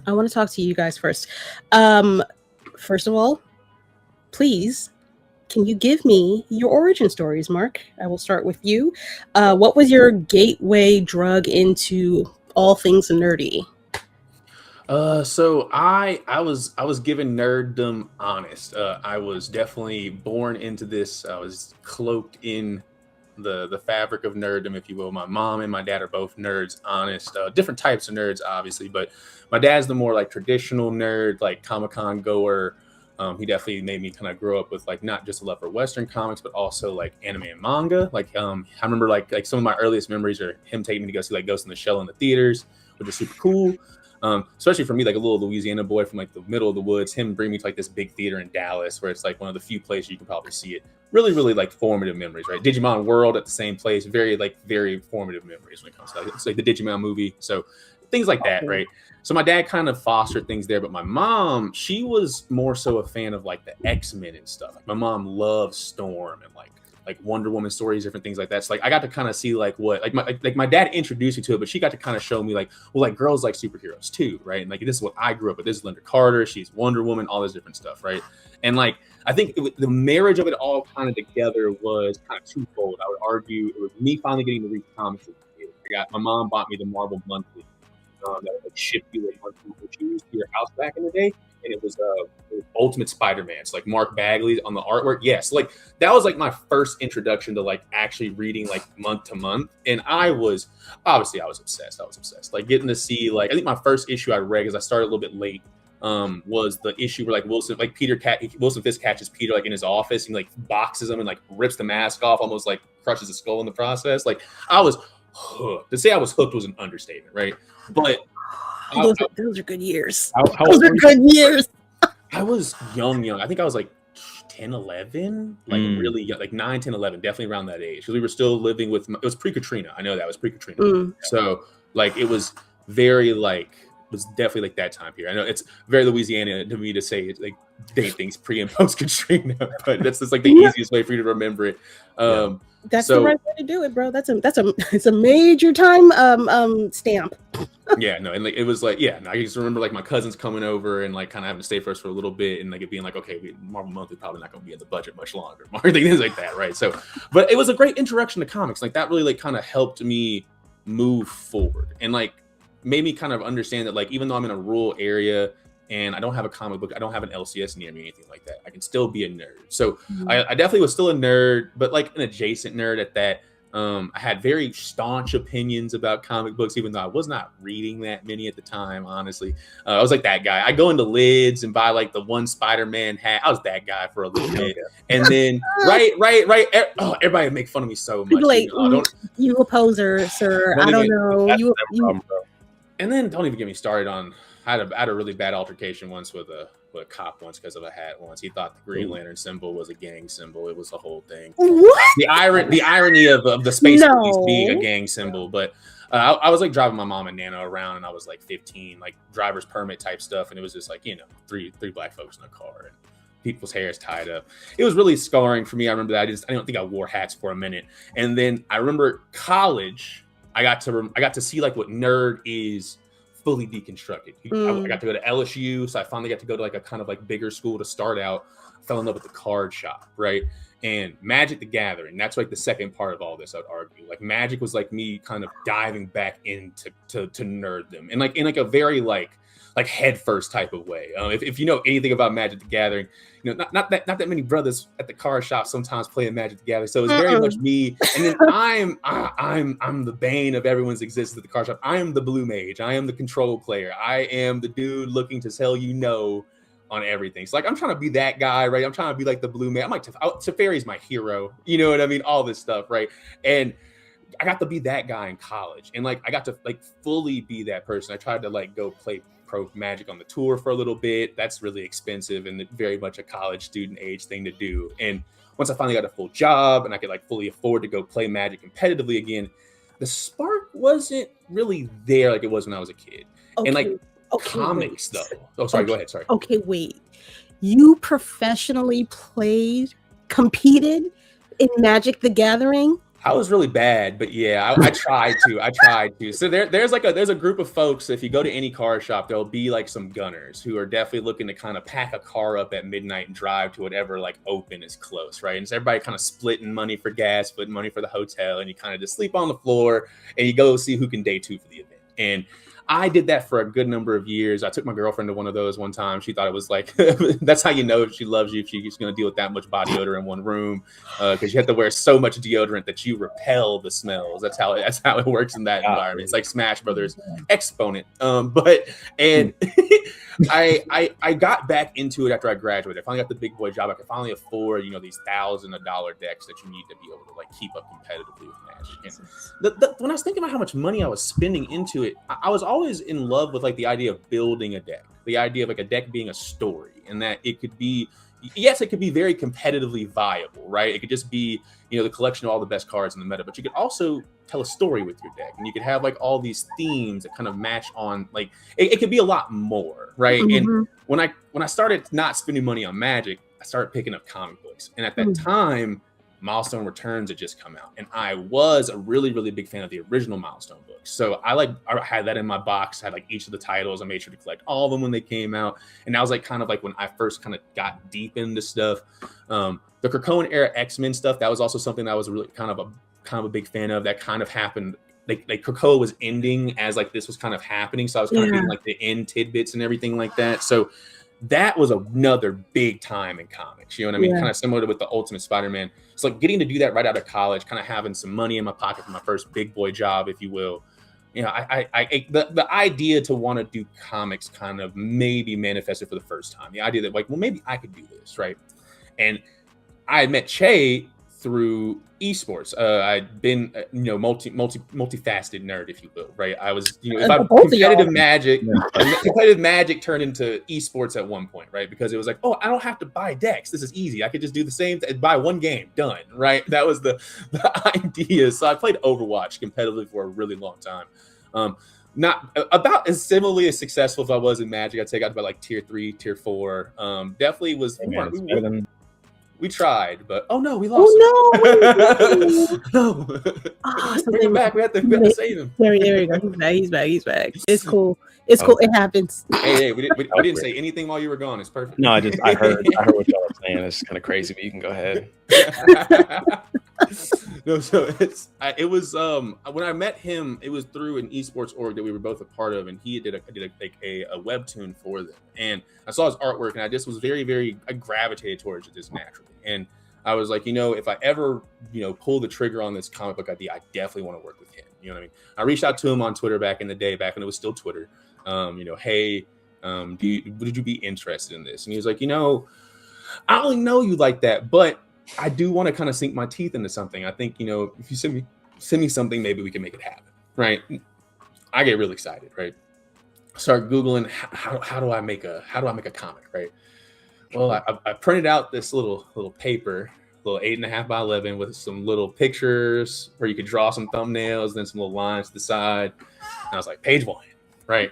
I want to talk to you guys first. Um, First of all, please, can you give me your origin stories, Mark? I will start with you. What was your gateway drug into all things nerdy? So I was given nerddom honest. I was definitely born into this. I was cloaked in the fabric of nerddom, if you will. My mom and my dad are both nerds, honest. Different types of nerds, obviously, but my dad's the more like traditional nerd, like Comic Con goer. He definitely made me kind of grow up with like not just a love for Western comics, but also like anime and manga. I remember like some of my earliest memories are him taking me to go see like Ghost in the Shell in the theaters, which is super cool. Especially for me, like a little Louisiana boy from like the middle of the woods, him bring me to like this big theater in Dallas, where it's like one of the few places you can probably see it. Really, really like formative memories, right? Digimon World at the same place, very formative memories when it comes to like, it's like the Digimon movie. So things like that, Okay. right? So my dad kind of fostered things there, but my mom, she was more so a fan of like the X-Men and stuff. Like my mom loves Storm and like Wonder Woman stories, different things like that. So like I got to kind of see like what like my dad introduced me to it, but she got to kind of show me like, well, like girls like superheroes too, right? And like this is what I grew up with. This is Linda Carter, she's Wonder Woman, all this different stuff, right? And like I think the marriage of it all kind of together was kind of twofold. I would argue it was me finally getting to read comics as a kid. My mom bought me the Marvel Monthly that would like ship you like monthly issues to your house back in the day, and it was Ultimate Spider-Man. So like Mark Bagley on the artwork. Yeah, so like that was like my first introduction to like actually reading like month to month, and I was obsessed. I was obsessed. Like getting to see like I think my first issue I read because I started a little bit late. Was the issue where like Wilson Fisk catches Peter like in his office and like boxes him and like rips the mask off, almost like crushes his skull in the process. Like I was hooked. To say I was hooked was an understatement, right? But Those are good years. how Those old are were you? good years. I was young. I think I was like 10, 11, like really young, like 9, 10, 11, definitely around that age. Because we were still living with, it was pre-Katrina. I know that was pre-Katrina. Mm. So like it was very like, it was definitely like that time period. I know it's very Louisiana to me to say it's like date things pre and post Katrina, but that's just like the Yeah, easiest way for you to remember it. Yeah. that's the So right way to do it, bro. It's a major time stamp. yeah, no, and like it was like yeah, no, I just remember like my cousins coming over and like kind of having to stay for us for a little bit, and like it being like okay, Marvel Month is probably not going to be in the budget much longer, things like that, right? So, but it was a great introduction to comics. Like that really like kind of helped me move forward and like made me kind of understand that like even though I'm in a rural area and I don't have a comic book, I don't have an LCS near me, anything like that, I can still be a nerd. So I definitely was still a nerd, but like an adjacent nerd at that. I had very staunch opinions about comic books, even though I was not reading that many at the time. Honestly, I was like that guy. I go into Lids and buy like the one Spider-Man hat. I was that guy for a little bit, and then right. Oh, everybody would make fun of me so much. People like, Don't you a poser, sir. I don't even. know. That's You, the problem, bro. And then don't even get me started on. I had a really bad altercation once with a cop once because of a hat once. He thought the Green Lantern symbol was a gang symbol. It was a whole thing. what? The irony of the space police being a No. gang symbol. But I was like driving my mom and Nana around, and I was like 15, like driver's permit type stuff, and it was just like three black folks in a car and people's hair is tied up. It was really scarring for me. I remember that. I don't think I wore hats for a minute, and then I remember college. I got to see like what nerd is fully deconstructed. I got to go to LSU, so I finally got to go to like a kind of like bigger school to start out. I fell in love with the card shop, right? And Magic the Gathering. That's like the second part of all this, I'd argue. Like Magic was like me kind of diving back into to nerddom, and like in like a very like head first type of way. If you know anything about Magic the Gathering, not that many brothers at the card shop sometimes playing Magic the Gathering. So it's very much me. And then I'm the bane of everyone's existence at the card shop. I am the blue mage. I am the control player. I am the dude looking to tell you no on everything. So like I'm trying to be that guy, right? I'm trying to be like the blue mage. I'm like Teferi's my hero. You know what I mean? All this stuff, right? And I got to be that guy in college, and like I got to like fully be that person. I tried to like go play pro Magic on the tour for a little bit. That's really expensive and very much a college student age thing to do. And once I finally got a full job and I could like fully afford to go play Magic competitively again, the spark wasn't really there like it was when I was a kid. Okay. And like Okay, comics wait. though. Oh, sorry. Go ahead. Sorry. Okay, wait. You professionally competed in Magic the Gathering? I was really bad, but yeah, I tried to. I tried to. So there's a group of folks. If you go to any car shop, there'll be like some gunners who are definitely looking to kind of pack a car up at midnight and drive to whatever like open is close, right? And so everybody kind of splitting money for gas, splitting money for the hotel, and you kind of just sleep on the floor and you go see who can day two for the event. And I did that for a good number of years. I took my girlfriend to one of those one time. She thought it was like, that's how you know if she loves you, if she's going to deal with that much body odor in one room, because you have to wear so much deodorant that you repel the smells. That's how it works in that environment. It's like Smash Brothers Exponent. I got back into it after I graduated. I finally got the big boy job. I could finally afford, these $1,000 decks that you need to be able to like keep up competitively with Magic. And when I was thinking about how much money I was spending into it, I was always in love with like the idea of building a deck, the idea of like a deck being a story, and that it could be, yes, it could be very competitively viable, right? It could just be, the collection of all the best cards in the meta, but you could also tell a story with your deck, and you could have like all these themes that kind of match on, like it could be a lot more, right? And when I started not spending money on Magic, I started picking up comic books, and at that time, Milestone Returns had just come out, and I was a really, really big fan of the original Milestone books. So I had that in my box. I had like each of the titles. I made sure to collect all of them when they came out, and that was like kind of like when I first kind of got deep into stuff. The Krakoan era X-Men stuff, that was also something that I was really kind of a big fan of. That kind of happened. Like Krakoa was ending as like this was kind of happening, so I was kind of getting like the end tidbits and everything like that. So that was another big time in comics, you know what I mean? Kind of similar to with the Ultimate Spider-Man. It's like getting to do that right out of college, kind of having some money in my pocket for my first big boy job, if you will. The idea to want to do comics kind of maybe manifested for the first time. The idea that like, well, maybe I could do this, right? And I met Che through esports. I'd been, multifaceted nerd, if you will, right? I was, competitive Magic turned into esports at one point, right? Because it was like, oh, I don't have to buy decks. This is easy. I could just do the same, buy one game, done, right? That was the idea. So I played Overwatch competitively for a really long time. Not about as similarly as successful as I was in Magic. I'd say I got about like tier 3, tier 4. Definitely was. We tried, but oh no, we lost. Oh no, no. Bring him back. We have to save him. There we go. He's back. It's cool. It's cool. It happens. Hey, we didn't say anything while you were gone. It's perfect. No, I heard what y'all were saying. It's kind of crazy, but you can go ahead. No, so it was when I met him, it was through an esports org that we were both a part of, and he did a webtoon for them, and I saw his artwork, and I just was very, very, I gravitated towards it just naturally, and I was like, if I ever pull the trigger on this comic book idea, I definitely want to work with him. You know what I mean? I reached out to him on Twitter back in the day, back when it was still Twitter. Hey, would you be interested in this? And he was like, I only know you like that, but I do want to kind of sink my teeth into something. I think, if you send me something, maybe we can make it happen, right? I get really excited, right? Start Googling how do I make a comic, right? Well, I printed out this little paper, little 8.5 by 11 with some little pictures where you could draw some thumbnails, then some little lines to the side. And I was like, page 1, right?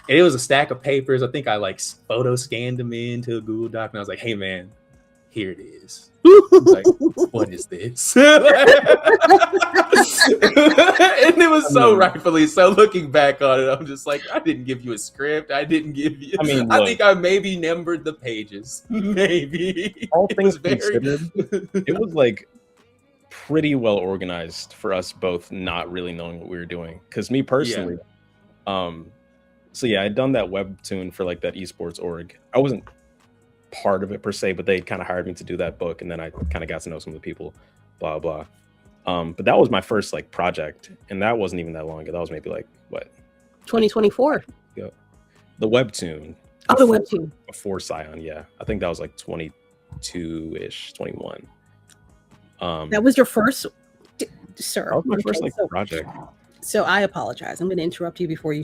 And it was a stack of papers. I think I like photo scanned them into a Google Doc, and I was like, hey man, here it is. Like, what is this? And it was so rightfully so. Looking back on it, I'm just like, I didn't give you a script. I didn't give you. I think I maybe numbered the pages. Maybe. All things considered, it was like pretty well organized for us both, not really knowing what we were doing. Because me personally, I'd done that webtoon for like that esports org. I wasn't part of it per se, but they kind of hired me to do that book, and then I kind of got to know some of the people, blah blah. But that was my first like project, and that wasn't even that long ago. That was maybe like what, 2024. Yeah, the webtoon. Oh, the webtoon before PSION. Yeah, I think that was like 22-ish, 21. That was your first, sir. That was my first project. So I apologize. I'm going to interrupt you before you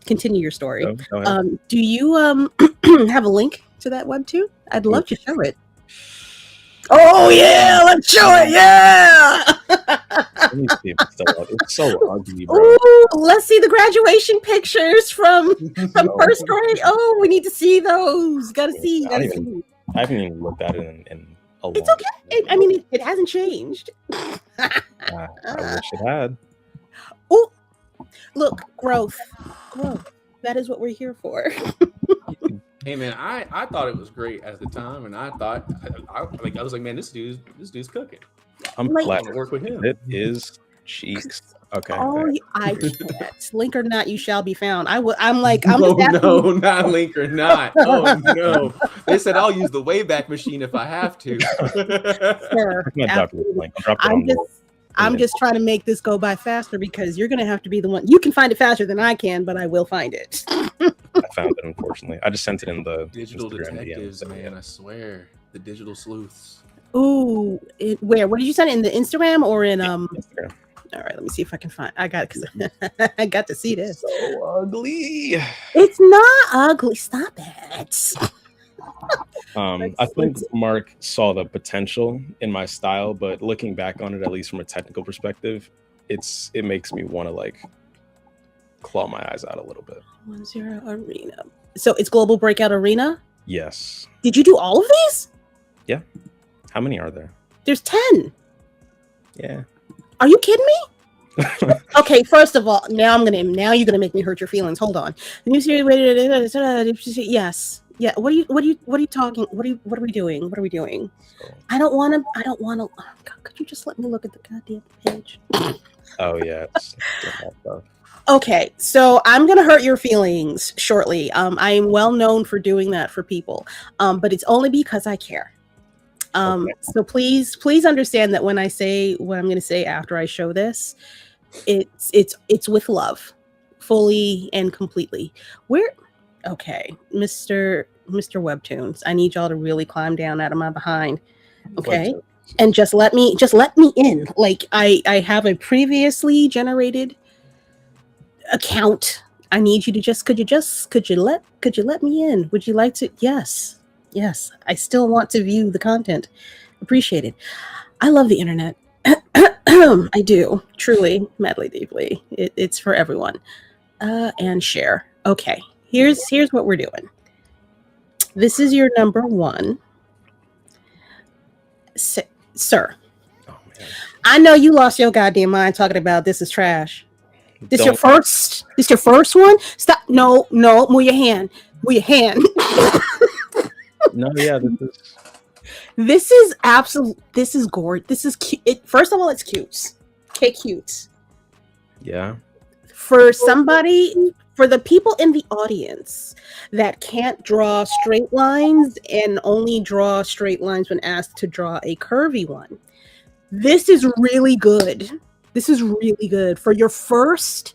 continue your story. Go ahead. Do you have a link to that webtoon? I'd love to show it. Oh yeah, let's show it. Yeah. Let me see if it's still up. It's so ugly, bro. Ooh, let's see the graduation pictures from first grade. Oh, we need to see those. Gotta see. I haven't even looked at it in a long It's okay. I mean, it hasn't changed. I wish it had. Oh, look, growth. That is what we're here for. Hey man, I thought it was great at the time, and I thought I was like, man, this dude's cooking. I'm Like- glad I wanna work with him. it is cheeks. Okay. Oh, I can't. Link or not, you shall be found. I'm like, I'm Oh just asking you- no, not link or not. Oh no. They said I'll use the Wayback Machine if I have to. Sir, I'm gonna drop you the link. I'll drop it I'm on the just I'm just trying to make this go by faster because you're gonna have to be the one. You can find it faster than I can, but I will find it. I found it, unfortunately. I just sent it in the Digital Instagram detectives, DM. man, I swear. The digital sleuths. Ooh, where? What did you send it in the Instagram or in Instagram. All right, let me see if I can find. I got it because I got to see this. So ugly. It's not ugly. Stop it. I think Mark saw the potential in my style, but looking back on it, at least from a technical perspective, it makes me want to like claw my eyes out a little bit. 10 Arena. So it's Global Breakout Arena. Yes. Did you do all of these? How many are there? There's 10. Yeah. Are you kidding me? Okay, first of all, now you're gonna make me hurt your feelings. Hold on. The new series. Yes. Yeah. What are you talking? What are we doing? What are we doing? I don't want to. Oh, God, could you just let me look at the goddamn page? Oh yeah. It's that stuff. Okay, so I'm gonna hurt your feelings shortly. I am well known for doing that for people, but it's only because I care. Okay. So please understand that when I say what I'm going to say after I show this, it's with love, fully and completely. Okay, Mr. Webtoons, I need y'all to really climb down out of my behind, okay, and just let me in. Like I have a previously generated account. I need you to could you let me in? Would you like to? Yes, I still want to view the content. Appreciate it. I love the internet. I do, truly, madly, deeply. It's for everyone. And share. Okay, here's what we're doing. This is your number one. Sir. Oh man. I know you lost your goddamn mind talking about this is trash. This your first one? Stop. No, move your hand. No, yeah, This is absolute. This is gorgeous. This is cute. First of all, it's cute. Okay, cute. yeah. For the people in the audience that can't draw straight lines and only draw straight lines when asked to draw a curvy one, this is really good. This is really good for your first.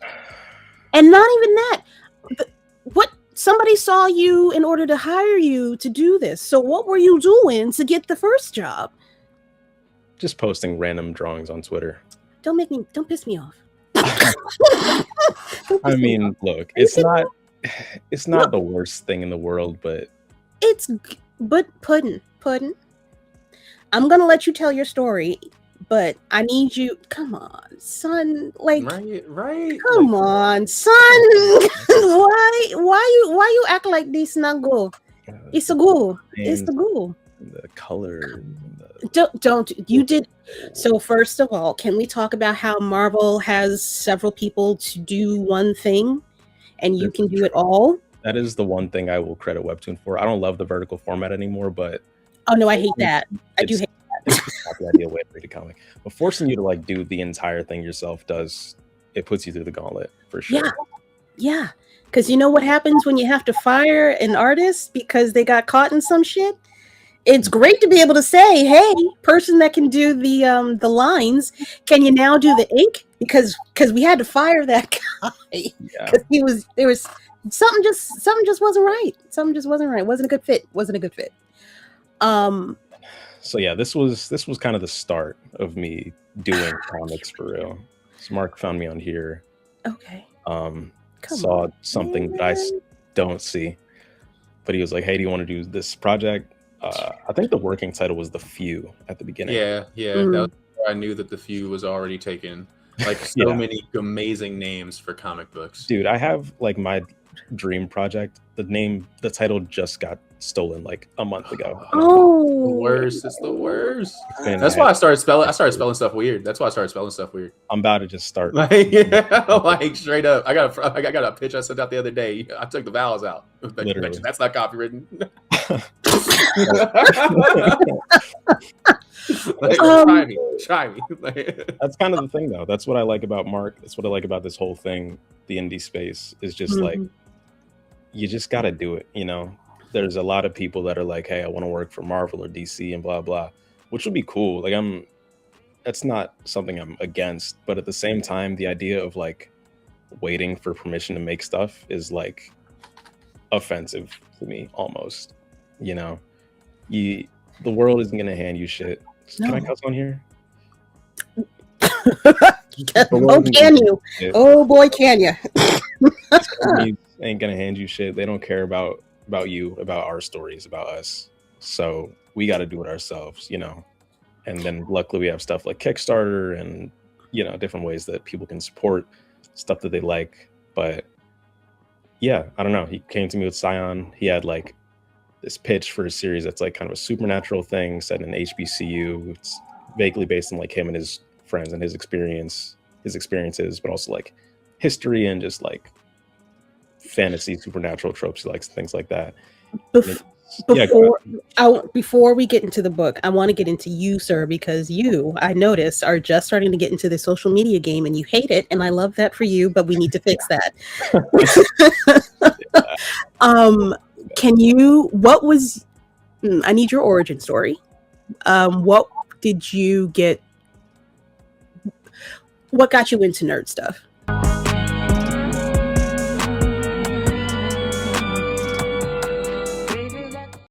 And not even that. What? Somebody saw you in order to hire you to do this. So what were you doing to get the first job? Just posting random drawings on Twitter. Don't piss me off. I mean, look, it's not the worst thing in the world, but pudding. I'm gonna let you tell your story, but I need you. Come on, son. Like, right. Come on, son. why you act like this? Not go. It's a go. It's the go. The color. Don't you did. So first of all, can we talk about how Marvel has several people to do one thing, and you can do it all? That is the one thing I will credit Webtoon for. I don't love the vertical format anymore, but oh no, I hate that. I do hate that. It's not the ideal way to read a comic. But forcing you to like do the entire thing yourself it puts you through the gauntlet for sure. Yeah. Because you know what happens when you have to fire an artist because they got caught in some shit? It's great to be able to say, hey, person that can do the lines, can you now do the ink? Because we had to fire that guy. Yeah. Because there was something just wasn't right. Something just wasn't right. Wasn't a good fit. So yeah, this was kind of the start of me doing comics for real. So Mark found me on here. Okay. Saw something that I don't see, but he was like, "Hey, do you want to do this project?" I think the working title was The Few at the beginning. Yeah. Mm. That was where I knew that The Few was already taken. Like so Yeah. many amazing names for comic books. Dude, I have like my dream project. The title just got stolen like a month ago. The Oh, worst. It's the worst. It's been That's why I started spelling stuff weird. That's why I started spelling stuff weird. I'm about to just start. Like, like straight up. I got a pitch I sent out the other day. I took the vowels out. Literally. That's not copywritten. Like, try me. That's kind of the thing, though. That's what I like about Mark. That's what I like about this whole thing. The indie space is just like, you just got to do it. You know, there's a lot of people that are like, hey, I want to work for Marvel or DC and blah blah, which would be cool. Like, that's not something I'm against, but at the same time, the idea of like waiting for permission to make stuff is like offensive to me almost. You know, the world isn't gonna hand you shit. No. Can I cuss on here? Oh, can you? Oh boy, can you? Companies ain't gonna hand you shit. They don't care about you, about our stories, about us. So we got to do it ourselves, you know. And then luckily we have stuff like Kickstarter and, you know, different ways that people can support stuff that they like. But yeah, I don't know. He came to me with PSION. He had like this pitch for a series that's like kind of a supernatural thing set in an HBCU. It's vaguely based on like him and his friends and his experiences, but also like history and just like fantasy supernatural tropes he likes, things like that. Before we get into the book, I want to get into you, sir, because you, I notice, are just starting to get into the social media game and you hate it, and I love that for you, but we need to fix that. I need your origin story. What got you into nerd stuff?